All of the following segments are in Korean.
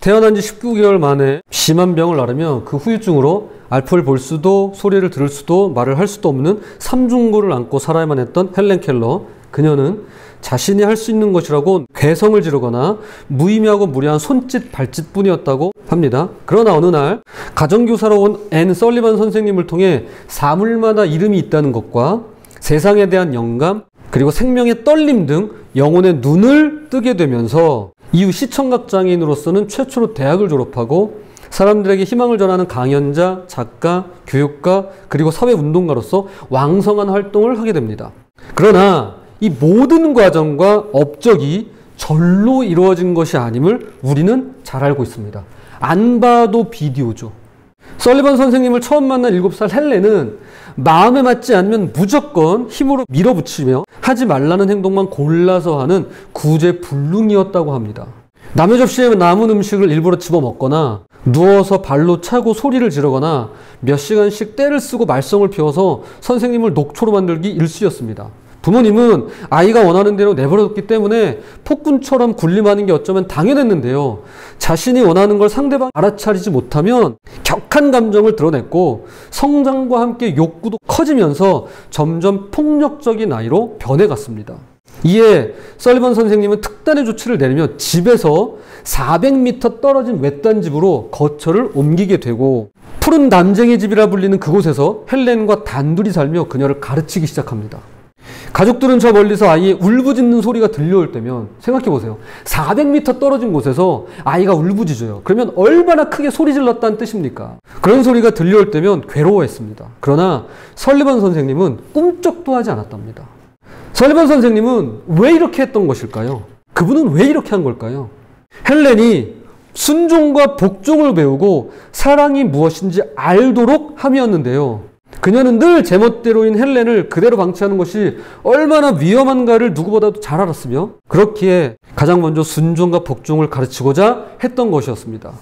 태어난 지 19개월 만에 심한 병을 앓으며 그 후유증으로 알프를 볼 수도 소리를 들을 수도 말을 할 수도 없는 삼중고를 안고 살아야만 했던 헬렌 켈러. 그녀는 자신이 할 수 있는 것이라고 괴성을 지르거나 무의미하고 무례한 손짓 발짓뿐이었다고 합니다. 그러나 어느 날 가정교사로 온 앤 설리반 선생님을 통해 사물마다 이름이 있다는 것과 세상에 대한 영감 그리고 생명의 떨림 등 영혼의 눈을 뜨게 되면서 이후 시청각 장애인으로서는 최초로 대학을 졸업하고 사람들에게 희망을 전하는 강연자, 작가, 교육가 그리고 사회운동가로서 왕성한 활동을 하게 됩니다. 그러나 이 모든 과정과 업적이 절로 이루어진 것이 아님을 우리는 잘 알고 있습니다. 안 봐도 비디오죠. 설리반 선생님을 처음 만난 7살 헬렌은 마음에 맞지 않으면 무조건 힘으로 밀어붙이며 하지 말라는 행동만 골라서 하는 구제불능이었다고 합니다. 남의 접시에 남은 음식을 일부러 집어먹거나 누워서 발로 차고 소리를 지르거나 몇 시간씩 떼를 쓰고 말썽을 피워서 선생님을 녹초로 만들기 일쑤였습니다. 부모님은 아이가 원하는 대로 내버려뒀기 때문에 폭군처럼 군림하는 게 어쩌면 당연했는데요. 자신이 원하는 걸 상대방이 알아차리지 못하면 격한 감정을 드러냈고 성장과 함께 욕구도 커지면서 점점 폭력적인 아이로 변해갔습니다. 이에 설리반 선생님은 특단의 조치를 내리며 집에서 400m 떨어진 외딴 집으로 거처를 옮기게 되고 푸른 남쟁이 집이라 불리는 그곳에서 헬렌과 단둘이 살며 그녀를 가르치기 시작합니다. 가족들은 저 멀리서 아이의 울부짖는 소리가 들려올 때면 생각해보세요. 400m 떨어진 곳에서 아이가 울부짖어요. 그러면 얼마나 크게 소리 질렀다는 뜻입니까? 그런 소리가 들려올 때면 괴로워했습니다. 그러나 설리반 선생님은 꿈쩍도 하지 않았답니다. 설리반 선생님은 왜 이렇게 했던 것일까요? 그분은 왜 이렇게 한 걸까요? 헬렌이 순종과 복종을 배우고 사랑이 무엇인지 알도록 함이었는데요. 그녀는 늘 제멋대로인 헬렌을 그대로 방치하는 것이 얼마나 위험한가를 누구보다도 잘 알았으며 그렇기에 가장 먼저 순종과 복종을 가르치고자 했던 것이었습니다.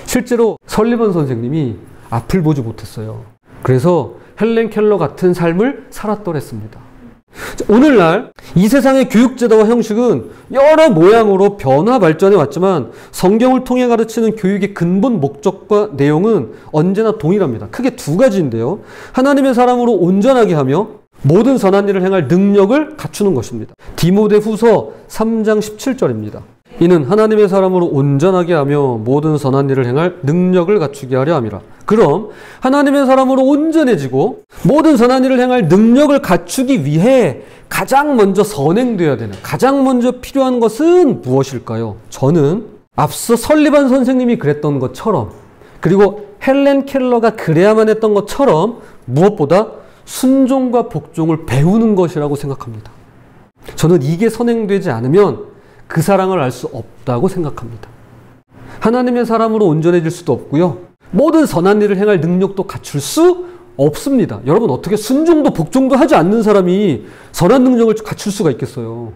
실제로 설리반 선생님이 앞을 보지 못했어요. 그래서 헬렌 켈러 같은 삶을 살았더랬습니다. 오늘날 이 세상의 교육제도와 형식은 여러 모양으로 변화 발전해 왔지만 성경을 통해 가르치는 교육의 근본 목적과 내용은 언제나 동일합니다. 크게 두 가지인데요. 하나님의 사람으로 온전하게 하며 모든 선한 일을 행할 능력을 갖추는 것입니다. 디모데후서 3장 17절입니다. 이는 하나님의 사람으로 온전하게 하며 모든 선한 일을 행할 능력을 갖추게 하려 함이라. 그럼 하나님의 사람으로 온전해지고 모든 선한 일을 행할 능력을 갖추기 위해 가장 먼저 선행되어야 되는, 가장 먼저 필요한 것은 무엇일까요? 저는 앞서 설리반 선생님이 그랬던 것처럼 그리고 헬렌 켈러가 그래야만 했던 것처럼 무엇보다 순종과 복종을 배우는 것이라고 생각합니다. 저는 이게 선행되지 않으면 그 사랑을 알 수 없다고 생각합니다. 하나님의 사람으로 온전해질 수도 없고요. 모든 선한 일을 행할 능력도 갖출 수 없습니다. 여러분 어떻게 순종도 복종도 하지 않는 사람이 선한 능력을 갖출 수가 있겠어요.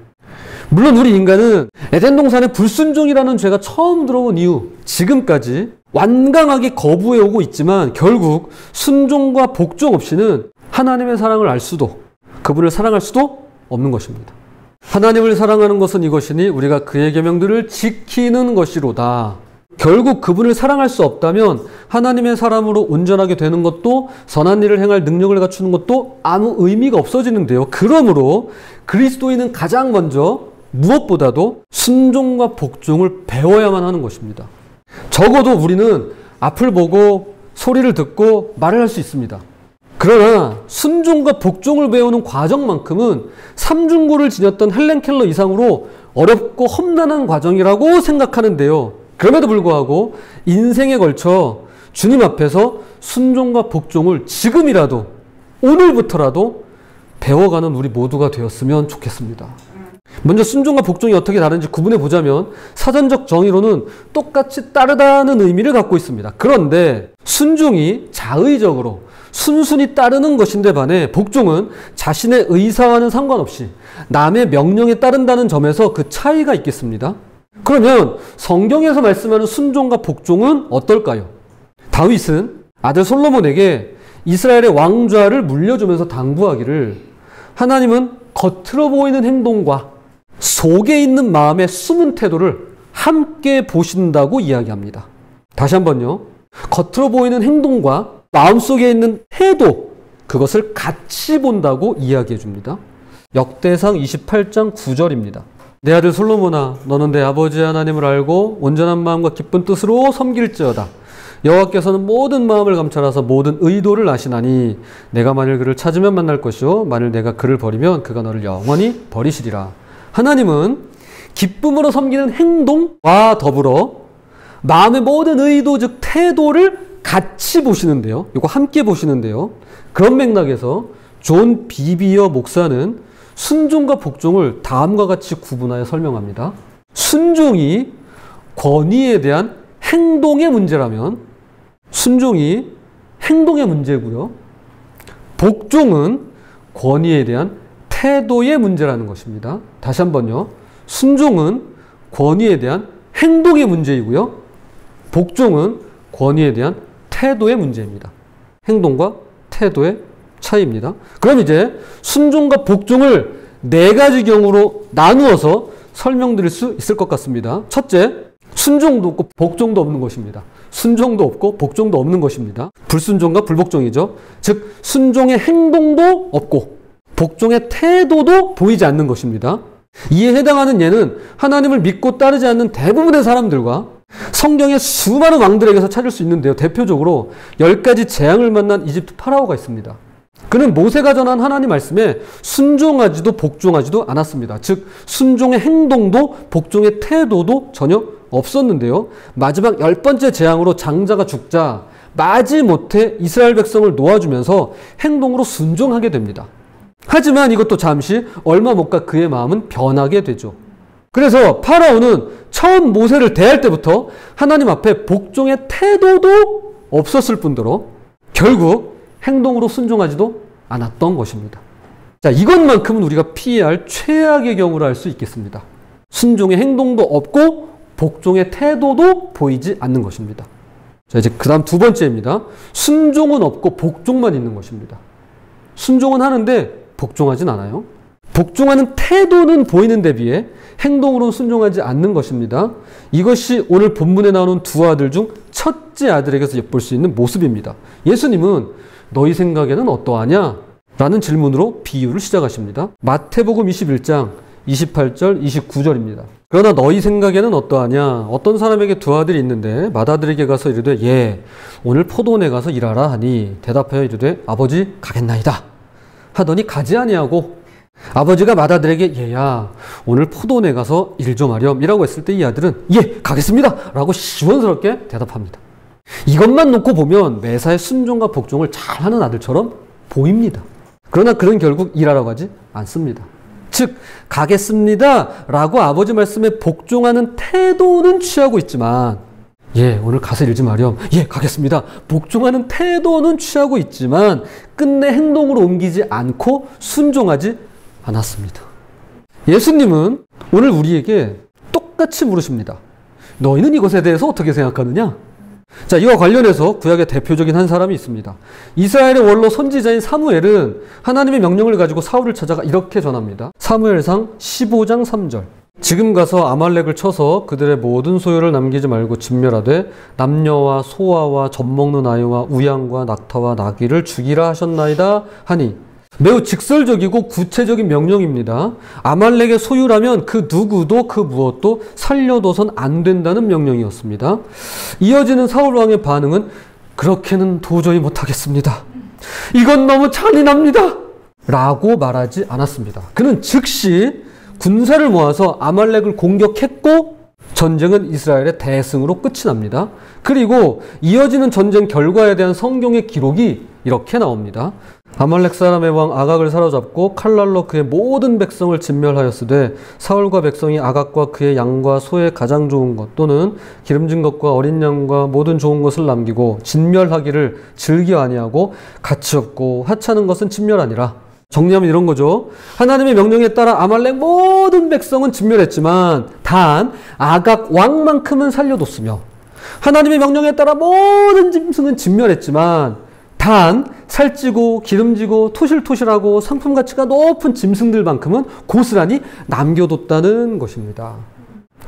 물론 우리 인간은 에덴 동산의 불순종이라는 죄가 처음 들어온 이후 지금까지 완강하게 거부해오고 있지만 결국 순종과 복종 없이는 하나님의 사랑을 알 수도 그분을 사랑할 수도 없는 것입니다. 하나님을 사랑하는 것은 이것이니 우리가 그의 계명들을 지키는 것이로다. 결국 그분을 사랑할 수 없다면 하나님의 사람으로 온전하게 되는 것도 선한 일을 행할 능력을 갖추는 것도 아무 의미가 없어지는데요. 그러므로 그리스도인은 가장 먼저 무엇보다도 순종과 복종을 배워야만 하는 것입니다. 적어도 우리는 앞을 보고 소리를 듣고 말을 할 수 있습니다. 그러나 순종과 복종을 배우는 과정만큼은 삼중고를 지녔던 헬렌 켈러 이상으로 어렵고 험난한 과정이라고 생각하는데요. 그럼에도 불구하고 인생에 걸쳐 주님 앞에서 순종과 복종을 지금이라도 오늘부터라도 배워가는 우리 모두가 되었으면 좋겠습니다. 먼저 순종과 복종이 어떻게 다른지 구분해 보자면 사전적 정의로는 똑같이 따르다는 의미를 갖고 있습니다. 그런데 순종이 자의적으로 순순히 따르는 것인데 반해 복종은 자신의 의사와는 상관없이 남의 명령에 따른다는 점에서 그 차이가 있겠습니다. 그러면 성경에서 말씀하는 순종과 복종은 어떨까요? 다윗은 아들 솔로몬에게 이스라엘의 왕좌를 물려주면서 당부하기를 하나님은 겉으로 보이는 행동과 속에 있는 마음의 숨은 태도를 함께 보신다고 이야기합니다. 다시 한번요. 겉으로 보이는 행동과 마음속에 있는 태도, 그것을 같이 본다고 이야기해 줍니다. 역대상 28장 9절입니다. 내 아들 솔로몬아, 너는 내 아버지 하나님을 알고 온전한 마음과 기쁜 뜻으로 섬길지어다. 여호와께서는 모든 마음을 감찰하사 모든 의도를 아시나니 내가 만일 그를 찾으면 만날 것이요 만일 내가 그를 버리면 그가 너를 영원히 버리시리라. 하나님은 기쁨으로 섬기는 행동과 더불어 마음의 모든 의도 즉 태도를 같이 보시는데요. 이거 함께 보시는데요. 그런 맥락에서 존 비비어 목사는 순종과 복종을 다음과 같이 구분하여 설명합니다. 순종이 권위에 대한 행동의 문제라면 순종이 행동의 문제고요. 복종은 권위에 대한 태도의 문제라는 것입니다. 다시 한번요. 순종은 권위에 대한 행동의 문제이고요. 복종은 권위에 대한 태도의 문제입니다. 행동과 태도의 차이입니다. 그럼 이제 순종과 복종을 네 가지 경우로 나누어서 설명드릴 수 있을 것 같습니다. 첫째, 순종도 없고 복종도 없는 것입니다. 순종도 없고 복종도 없는 것입니다. 불순종과 불복종이죠. 즉 순종의 행동도 없고 복종의 태도도 보이지 않는 것입니다. 이에 해당하는 예는 하나님을 믿고 따르지 않는 대부분의 사람들과 성경의 수많은 왕들에게서 찾을 수 있는데요. 대표적으로 10가지 재앙을 만난 이집트 파라오가 있습니다. 그는 모세가 전한 하나님 말씀에 순종하지도 복종하지도 않았습니다. 즉 순종의 행동도 복종의 태도도 전혀 없었는데요. 마지막 10번째 재앙으로 장자가 죽자 마지못해 이스라엘 백성을 놓아주면서 행동으로 순종하게 됩니다. 하지만 이것도 잠시 얼마 못 가 그의 마음은 변하게 되죠. 그래서 파라오는 처음 모세를 대할 때부터 하나님 앞에 복종의 태도도 없었을 뿐더러 결국 행동으로 순종하지도 않았던 것입니다. 자, 이것만큼은 우리가 피해야 할 최악의 경우라 할 수 있겠습니다. 순종의 행동도 없고 복종의 태도도 보이지 않는 것입니다. 자, 이제 그 다음 두 번째입니다. 순종은 없고 복종만 있는 것입니다. 순종은 하는데 복종하진 않아요. 복종하는 태도는 보이는 데 비해 행동으로는 순종하지 않는 것입니다. 이것이 오늘 본문에 나오는 두 아들 중 첫째 아들에게서 엿볼 수 있는 모습입니다. 예수님은 너희 생각에는 어떠하냐? 라는 질문으로 비유를 시작하십니다. 마태복음 21장 28절 29절입니다. 그러나 너희 생각에는 어떠하냐? 어떤 사람에게 두 아들이 있는데 맏아들에게 가서 이르되 예 오늘 포도원에 가서 일하라 하니 대답하여 이르되 아버지 가겠나이다 하더니 가지 아니하고 아버지가 맏아들에게 얘야 오늘 포도원에 가서 일 좀 하렴 이라고 했을 때 이 아들은 예 가겠습니다 라고 시원스럽게 대답합니다. 이것만 놓고 보면 매사에 순종과 복종을 잘하는 아들처럼 보입니다. 그러나 그는 결국 일하라고 하지 않습니다. 즉 가겠습니다 라고 아버지 말씀에 복종하는 태도는 취하고 있지만 예 오늘 가서 일 좀 하렴 예 가겠습니다 복종하는 태도는 취하고 있지만 끝내 행동으로 옮기지 않고 순종하지 않았습니다. 예수님은 오늘 우리에게 똑같이 물으십니다. 너희는 이것에 대해서 어떻게 생각하느냐? 자, 이와 관련해서 구약의 대표적인 한 사람이 있습니다. 이스라엘의 원로 선지자인 사무엘은 하나님의 명령을 가지고 사울을 찾아가 이렇게 전합니다. 사무엘상 15장 3절. 지금 가서 아말렉을 쳐서 그들의 모든 소유를 남기지 말고 진멸하되 남녀와 소아와 젖먹는 아이와 우양과 낙타와 나귀를 죽이라 하셨나이다 하니 매우 직설적이고 구체적인 명령입니다. 아말렉의 소유라면 그 누구도 그 무엇도 살려둬선 안 된다는 명령이었습니다. 이어지는 사울왕의 반응은 그렇게는 도저히 못하겠습니다. 이건 너무 잔인합니다. 라고 말하지 않았습니다. 그는 즉시 군사를 모아서 아말렉을 공격했고 전쟁은 이스라엘의 대승으로 끝이 납니다. 그리고 이어지는 전쟁 결과에 대한 성경의 기록이 이렇게 나옵니다. 아말렉 사람의 왕 아각을 사로잡고 칼날로 그의 모든 백성을 진멸하였으되 사울과 백성이 아각과 그의 양과 소의 가장 좋은 것 또는 기름진 것과 어린 양과 모든 좋은 것을 남기고 진멸하기를 즐겨 아니하고 가치 없고 하찮은 것은 진멸하니라. 정리하면 이런 거죠. 하나님의 명령에 따라 아말렉 모든 백성은 진멸했지만 단 아각 왕만큼은 살려뒀으며 하나님의 명령에 따라 모든 짐승은 진멸했지만 단 살찌고 기름지고 토실토실하고 상품 가치가 높은 짐승들만큼은 고스란히 남겨뒀다는 것입니다.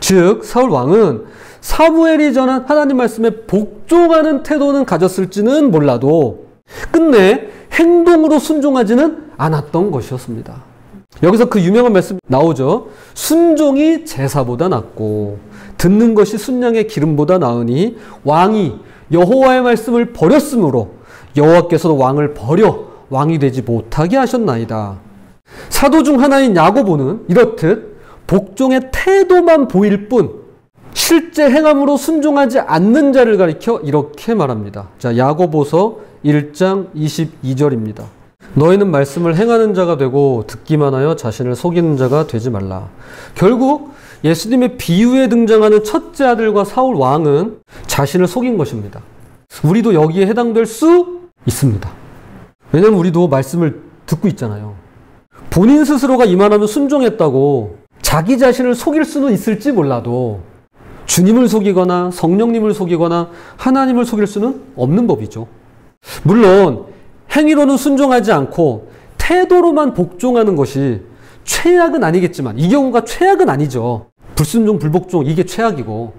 즉 사울 왕은 사무엘이 전한 하나님 말씀에 복종하는 태도는 가졌을지는 몰라도 끝내 행동으로 순종하지는 않았던 것이었습니다. 여기서 그 유명한 말씀 나오죠. 순종이 제사보다 낫고 듣는 것이 순양의 기름보다 나으니 왕이 여호와의 말씀을 버렸으므로 여호와께서도 왕을 버려 왕이 되지 못하게 하셨나이다. 사도 중 하나인 야고보는 이렇듯 복종의 태도만 보일 뿐 실제 행함으로 순종하지 않는 자를 가리켜 이렇게 말합니다. 자, 야고보서 1장 22절입니다. 너희는 말씀을 행하는 자가 되고 듣기만 하여 자신을 속이는 자가 되지 말라. 결국 예수님의 비유에 등장하는 첫째 아들과 사울 왕은 자신을 속인 것입니다. 우리도 여기에 해당될 수 있습니다. 왜냐하면 우리도 말씀을 듣고 있잖아요. 본인 스스로가 이만하면 순종했다고 자기 자신을 속일 수는 있을지 몰라도 주님을 속이거나 성령님을 속이거나 하나님을 속일 수는 없는 법이죠. 물론 행위로는 순종하지 않고 태도로만 복종하는 것이 최악은 아니겠지만 이 경우가 최악은 아니죠. 불순종, 불복종 이게 최악이고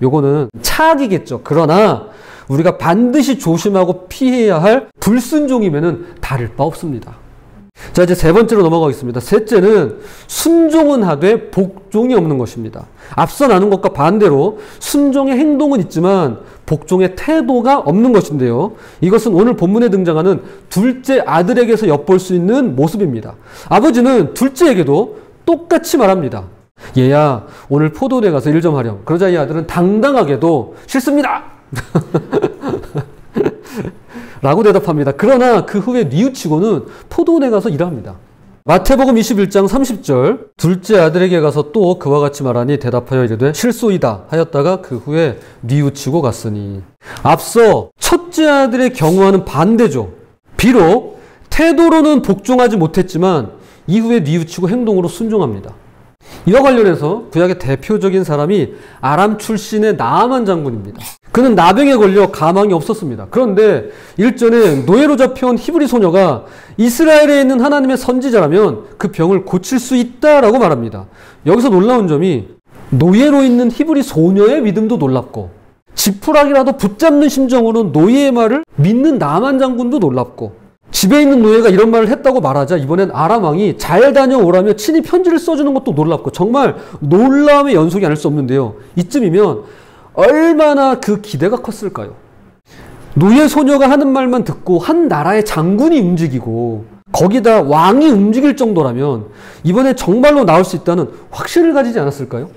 요거는 차악이겠죠. 그러나 우리가 반드시 조심하고 피해야 할 불순종이면은 다를 바 없습니다. 자, 이제 세 번째로 넘어가겠습니다. 셋째는 순종은 하되 복종이 없는 것입니다. 앞서 나눈 것과 반대로 순종의 행동은 있지만 복종의 태도가 없는 것인데요. 이것은 오늘 본문에 등장하는 둘째 아들에게서 엿볼 수 있는 모습입니다. 아버지는 둘째에게도 똑같이 말합니다. 얘야, 오늘 포도원에 가서 일 좀 하렴. 그러자 이 아들은 당당하게도 싫습니다. 라고 대답합니다. 그러나 그 후에 뉘우치고는 포도원에 가서 일합니다. 마태복음 21장 30절 둘째 아들에게 가서 또 그와 같이 말하니 대답하여 이르되 실소이다 하였다가 그 후에 뉘우치고 갔으니. 앞서 첫째 아들의 경우와는 반대죠. 비록 태도로는 복종하지 못했지만 이후에 뉘우치고 행동으로 순종합니다. 이와 관련해서 구약의 대표적인 사람이 아람 출신의 나아만 장군입니다. 그는 나병에 걸려 가망이 없었습니다. 그런데 일전에 노예로 잡혀온 히브리 소녀가 이스라엘에 있는 하나님의 선지자라면 그 병을 고칠 수 있다라고 말합니다. 여기서 놀라운 점이 노예로 있는 히브리 소녀의 믿음도 놀랍고 지푸라기라도 붙잡는 심정으로 노예의 말을 믿는 나아만 장군도 놀랍고 집에 있는 노예가 이런 말을 했다고 말하자 이번엔 아람 왕이 잘 다녀오라며 친히 편지를 써주는 것도 놀랍고 정말 놀라움의 연속이 아닐 수 없는데요. 이쯤이면 얼마나 그 기대가 컸을까요? 노예 소녀가 하는 말만 듣고 한 나라의 장군이 움직이고 거기다 왕이 움직일 정도라면 이번에 정말로 나올 수 있다는 확신을 가지지 않았을까요?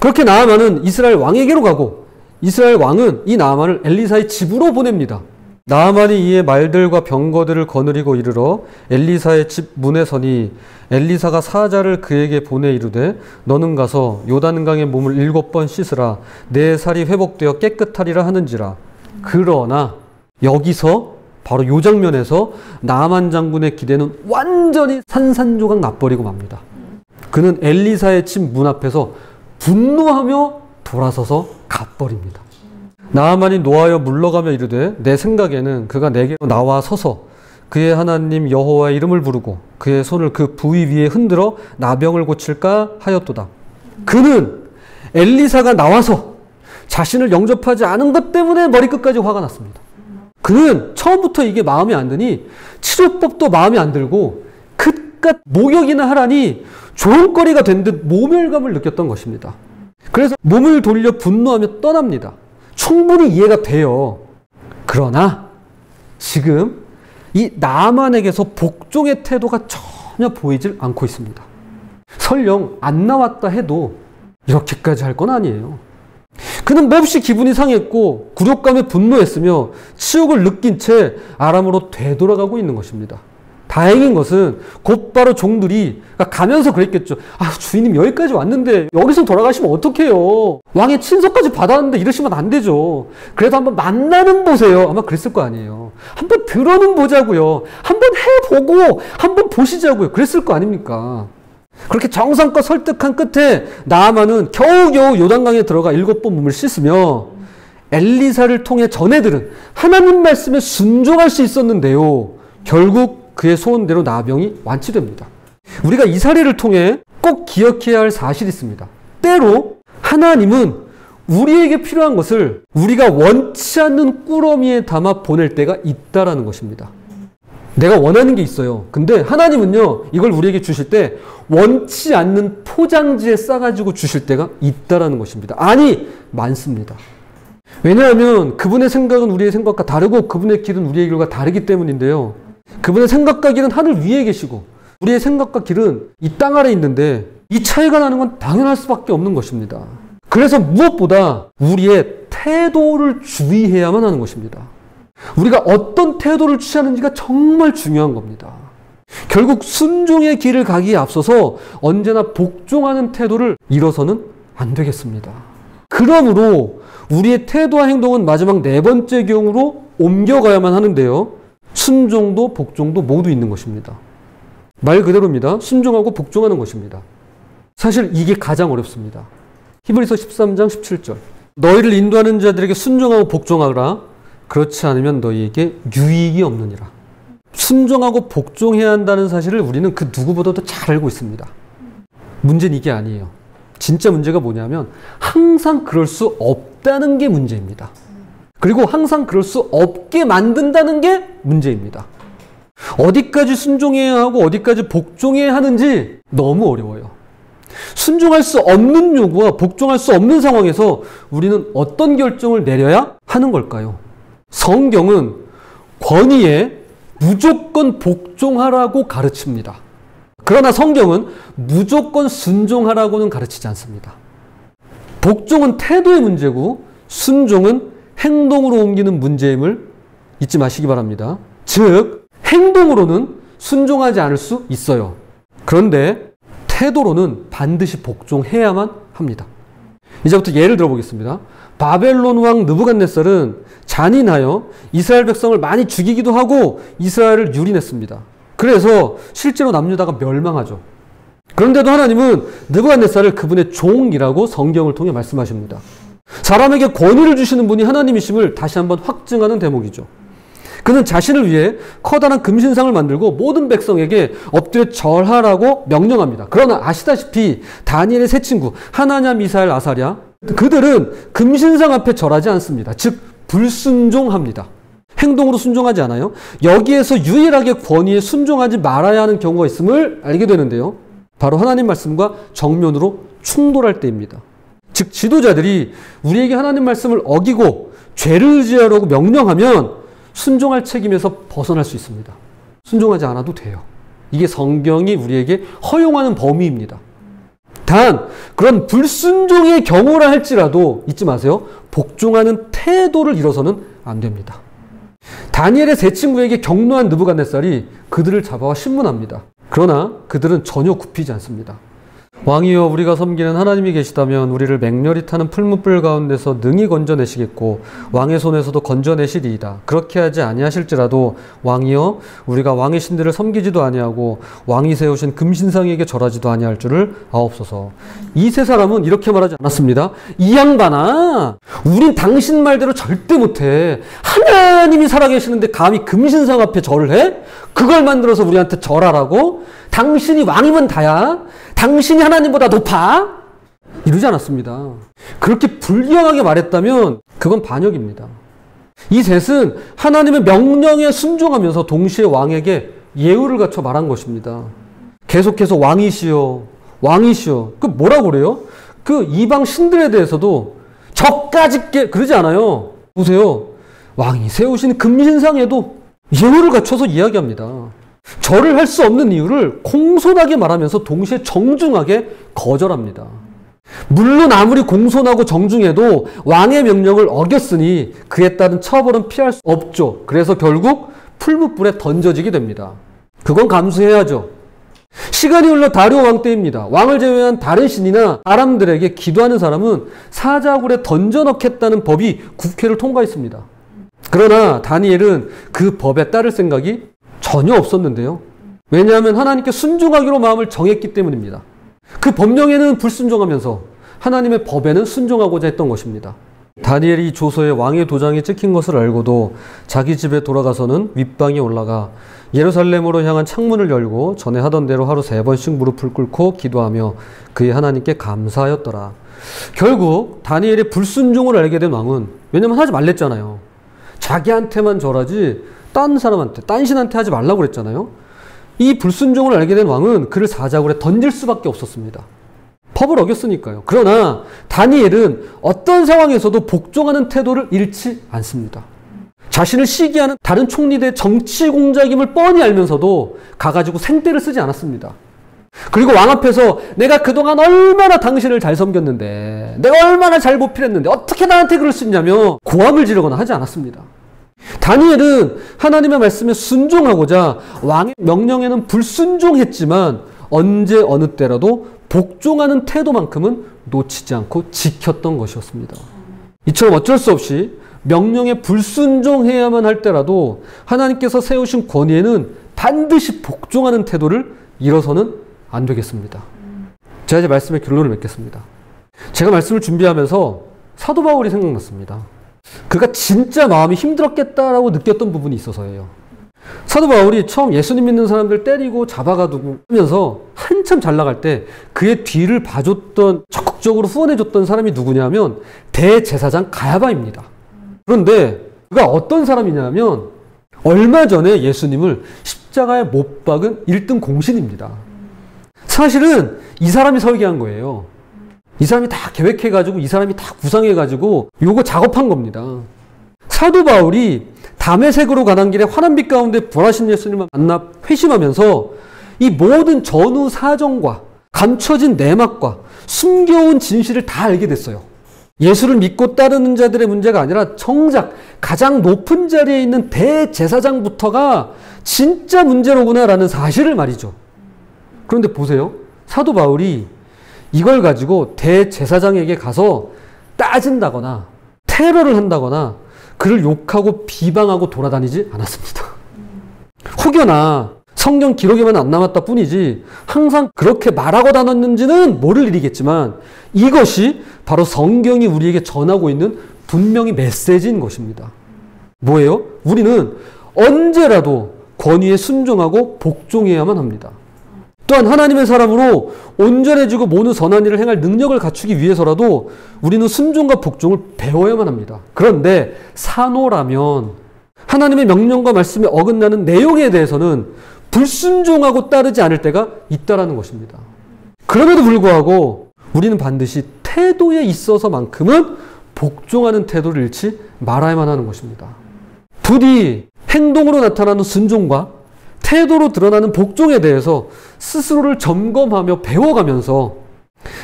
그렇게 나아만은 이스라엘 왕에게로 가고 이스라엘 왕은 이 나아만을 엘리사의 집으로 보냅니다. 나아만이 이에 말들과 병거들을 거느리고 이르러 엘리사의 집 문에 서니 엘리사가 사자를 그에게 보내 이르되 너는 가서 요단강에 몸을 7번 씻으라 내 살이 회복되어 깨끗하리라 하는지라. 그러나 여기서 바로 요 장면에서 나아만 장군의 기대는 완전히 산산조각 나버리고 맙니다. 그는 엘리사의 집 문 앞에서 분노하며 돌아서서 가버립니다. 나아만이 노하여 물러가며 이르되 내 생각에는 그가 내게로 나와 서서 그의 하나님 여호와의 이름을 부르고 그의 손을 그 부위 위에 흔들어 나병을 고칠까 하였도다. 그는 엘리사가 나와서 자신을 영접하지 않은 것 때문에 머리끝까지 화가 났습니다. 그는 처음부터 이게 마음에 안 드니 치료법도 마음에 안 들고 그깟 목욕이나 하라니 조롱거리가 된 듯 모멸감을 느꼈던 것입니다. 그래서 몸을 돌려 분노하며 떠납니다. 충분히 이해가 돼요. 그러나 지금 이 나아만에게서 복종의 태도가 전혀 보이질 않고 있습니다. 설령 안 나왔다 해도 이렇게까지 할 건 아니에요. 그는 몹시 기분이 상했고 굴욕감에 분노했으며 치욕을 느낀 채 아람으로 되돌아가고 있는 것입니다. 다행인 것은 곧바로 종들이 가면서 그랬겠죠. 아, 주인님 여기까지 왔는데 여기서 돌아가시면 어떡해요. 왕의 친서까지 받았는데 이러시면 안 되죠. 그래도 한번 만나는 보세요. 아마 그랬을 거 아니에요. 한번 들어는 보자고요. 한번 해보고 한번 보시자고요. 그랬을 거 아닙니까? 그렇게 정성껏 설득한 끝에 나아만은 겨우겨우 요단강에 들어가 7번 몸을 씻으며 엘리사를 통해 전해들은 하나님 말씀에 순종할 수 있었는데요. 결국 그의 소원대로 나병이 완치됩니다. 우리가 이 사례를 통해 꼭 기억해야 할 사실이 있습니다. 때로 하나님은 우리에게 필요한 것을 우리가 원치 않는 꾸러미에 담아 보낼 때가 있다라는 것입니다. 내가 원하는 게 있어요. 근데 하나님은요, 이걸 우리에게 주실 때 원치 않는 포장지에 싸가지고 주실 때가 있다라는 것입니다. 아니, 많습니다. 왜냐하면 그분의 생각은 우리의 생각과 다르고 그분의 길은 우리의 길과 다르기 때문인데요. 그분의 생각과 길은 하늘 위에 계시고 우리의 생각과 길은 이 땅 아래에 있는데 이 차이가 나는 건 당연할 수밖에 없는 것입니다. 그래서 무엇보다 우리의 태도를 주의해야만 하는 것입니다. 우리가 어떤 태도를 취하는지가 정말 중요한 겁니다. 결국 순종의 길을 가기에 앞서서 언제나 복종하는 태도를 잃어서는 안 되겠습니다. 그러므로 우리의 태도와 행동은 마지막 네 번째 경우로 옮겨가야만 하는데요. 순종도 복종도 모두 있는 것입니다. 말 그대로입니다. 순종하고 복종하는 것입니다. 사실 이게 가장 어렵습니다. 히브리서 13장 17절. 너희를 인도하는 자들에게 순종하고 복종하라. 그렇지 않으면 너희에게 유익이 없느니라. 순종하고 복종해야 한다는 사실을 우리는 그 누구보다도 잘 알고 있습니다. 문제는 이게 아니에요. 진짜 문제가 뭐냐면 항상 그럴 수 없다는 게 문제입니다. 그리고 항상 그럴 수 없게 만든다는 게 문제입니다. 어디까지 순종해야 하고 어디까지 복종해야 하는지 너무 어려워요. 순종할 수 없는 요구와 복종할 수 없는 상황에서 우리는 어떤 결정을 내려야 하는 걸까요? 성경은 권위에 무조건 복종하라고 가르칩니다. 그러나 성경은 무조건 순종하라고는 가르치지 않습니다. 복종은 태도의 문제고 순종은 행동으로 옮기는 문제임을 잊지 마시기 바랍니다. 즉, 행동으로는 순종하지 않을 수 있어요. 그런데 태도로는 반드시 복종해야만 합니다. 이제부터 예를 들어보겠습니다. 바벨론 왕 느부갓네살은 잔인하여 이스라엘 백성을 많이 죽이기도 하고 이스라엘을 유린했습니다. 그래서 실제로 남유다가 멸망하죠. 그런데도 하나님은 느부갓네살을 그분의 종이라고 성경을 통해 말씀하십니다. 사람에게 권위를 주시는 분이 하나님이심을 다시 한번 확증하는 대목이죠. 그는 자신을 위해 커다란 금신상을 만들고 모든 백성에게 엎드려 절하라고 명령합니다. 그러나 아시다시피 다니엘의 세 친구 하나냐, 미사엘, 아사랴, 그들은 금신상 앞에 절하지 않습니다. 즉 불순종합니다. 행동으로 순종하지 않아요. 여기에서 유일하게 권위에 순종하지 말아야 하는 경우가 있음을 알게 되는데요. 바로 하나님 말씀과 정면으로 충돌할 때입니다. 즉 지도자들이 우리에게 하나님 말씀을 어기고 죄를 의지하라고 명령하면 순종할 책임에서 벗어날 수 있습니다. 순종하지 않아도 돼요. 이게 성경이 우리에게 허용하는 범위입니다. 단 그런 불순종의 경우라 할지라도 잊지 마세요. 복종하는 태도를 잃어서는 안 됩니다. 다니엘의 세 친구에게 경노한 느부갓네살이 그들을 잡아와 신문합니다. 그러나 그들은 전혀 굽히지 않습니다. 왕이여, 우리가 섬기는 하나님이 계시다면 우리를 맹렬히 타는 풀무불 가운데서 능히 건져내시겠고 왕의 손에서도 건져내시리이다. 그렇게 하지 아니하실지라도 왕이여, 우리가 왕의 신들을 섬기지도 아니하고 왕이 세우신 금신상에게 절하지도 아니할 줄을 아옵소서. 이 세 사람은 이렇게 말하지 않았습니다. 이 양반아, 우린 당신 말대로 절대 못해. 하나님이 살아계시는데 감히 금신상 앞에 절을 해? 그걸 만들어서 우리한테 절하라고? 당신이 왕이면 다야? 당신이 하나님보다 높아? 이러지 않았습니다. 그렇게 불경하게 말했다면 그건 반역입니다. 이 셋은 하나님의 명령에 순종하면서 동시에 왕에게 예우를 갖춰 말한 것입니다. 계속해서 왕이시여, 왕이시여. 그 뭐라고 그래요? 그 이방 신들에 대해서도 저까짓게 그러지 않아요. 보세요. 왕이 세우신 금신상에도 예우를 갖춰서 이야기합니다. 절을 할 수 없는 이유를 공손하게 말하면서 동시에 정중하게 거절합니다. 물론 아무리 공손하고 정중해도 왕의 명령을 어겼으니 그에 따른 처벌은 피할 수 없죠. 그래서 결국 풀무불에 던져지게 됩니다. 그건 감수해야죠. 시간이 흘러 다리오 왕 때입니다. 왕을 제외한 다른 신이나 사람들에게 기도하는 사람은 사자굴에 던져넣겠다는 법이 국회를 통과했습니다. 그러나 다니엘은 그 법에 따를 생각이 전혀 없었는데요. 왜냐하면 하나님께 순종하기로 마음을 정했기 때문입니다. 그 법령에는 불순종하면서 하나님의 법에는 순종하고자 했던 것입니다. 다니엘이 조서에 왕의 도장이 찍힌 것을 알고도 자기 집에 돌아가서는 윗방에 올라가 예루살렘으로 향한 창문을 열고 전에 하던 대로 하루 3번씩 무릎을 꿇고 기도하며 그의 하나님께 감사하였더라. 결국 다니엘의 불순종을 알게 된 왕은, 왜냐면 하지 말랬잖아요. 자기한테만 절하지 딴 사람한테, 딴 신한테 하지 말라고 그랬잖아요. 이 불순종을 알게 된 왕은 그를 사자굴에 던질 수밖에 없었습니다. 법을 어겼으니까요. 그러나 다니엘은 어떤 상황에서도 복종하는 태도를 잃지 않습니다. 자신을 시기하는 다른 총리들의 정치 공작임을 뻔히 알면서도 가가지고 생떼를 쓰지 않았습니다. 그리고 왕 앞에서 내가 그동안 얼마나 당신을 잘 섬겼는데, 내가 얼마나 잘 보필했는데 어떻게 나한테 그럴 수 있냐며 고함을 지르거나 하지 않았습니다. 다니엘은 하나님의 말씀에 순종하고자 왕의 명령에는 불순종했지만 언제 어느 때라도 복종하는 태도만큼은 놓치지 않고 지켰던 것이었습니다. 이처럼 어쩔 수 없이 명령에 불순종해야만 할 때라도 하나님께서 세우신 권위에는 반드시 복종하는 태도를 잃어서는 안 되겠습니다. 제가 이제 말씀의 결론을 맺겠습니다. 제가 말씀을 준비하면서 사도 바울이 생각났습니다. 그가 진짜 마음이 힘들었겠다라고 느꼈던 부분이 있어서예요. 사도 바울이 처음 예수님 믿는 사람들 때리고 잡아가두고 하면서 한참 잘 나갈 때 그의 뒤를 봐줬던, 적극적으로 후원해줬던 사람이 누구냐면 대제사장 가야바입니다. 그런데 그가 어떤 사람이냐면 얼마 전에 예수님을 십자가에 못 박은 1등 공신입니다. 사실은 이 사람이 설계한 거예요. 이 사람이 다 계획해가지고, 이 사람이 다 구상해가지고 요거 작업한 겁니다. 사도 바울이 다메섹으로 가는 길에 환한 빛 가운데 부활하신 예수님을 만나 회심하면서 이 모든 전후 사정과 감춰진 내막과 숨겨온 진실을 다 알게 됐어요. 예수를 믿고 따르는 자들의 문제가 아니라 정작 가장 높은 자리에 있는 대제사장부터가 진짜 문제로구나라는 사실을 말이죠. 그런데 보세요. 사도 바울이 이걸 가지고 대제사장에게 가서 따진다거나 테러를 한다거나 그를 욕하고 비방하고 돌아다니지 않았습니다. 혹여나 성경 기록에만 안 남았다 뿐이지 항상 그렇게 말하고 다녔는지는 모를 일이겠지만 이것이 바로 성경이 우리에게 전하고 있는 분명히 메시지인 것입니다. 뭐예요? 우리는 언제라도 권위에 순종하고 복종해야만 합니다. 또한 하나님의 사람으로 온전해지고 모든 선한 일을 행할 능력을 갖추기 위해서라도 우리는 순종과 복종을 배워야만 합니다. 그런데 산호라면 하나님의 명령과 말씀에 어긋나는 내용에 대해서는 불순종하고 따르지 않을 때가 있다라는 것입니다. 그럼에도 불구하고 우리는 반드시 태도에 있어서만큼은 복종하는 태도를 잃지 말아야만 하는 것입니다. 부디 행동으로 나타나는 순종과 태도로 드러나는 복종에 대해서 스스로를 점검하며 배워가면서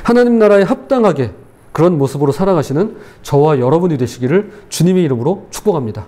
하나님 나라에 합당하게 그런 모습으로 살아가시는 저와 여러분이 되시기를 주님의 이름으로 축복합니다.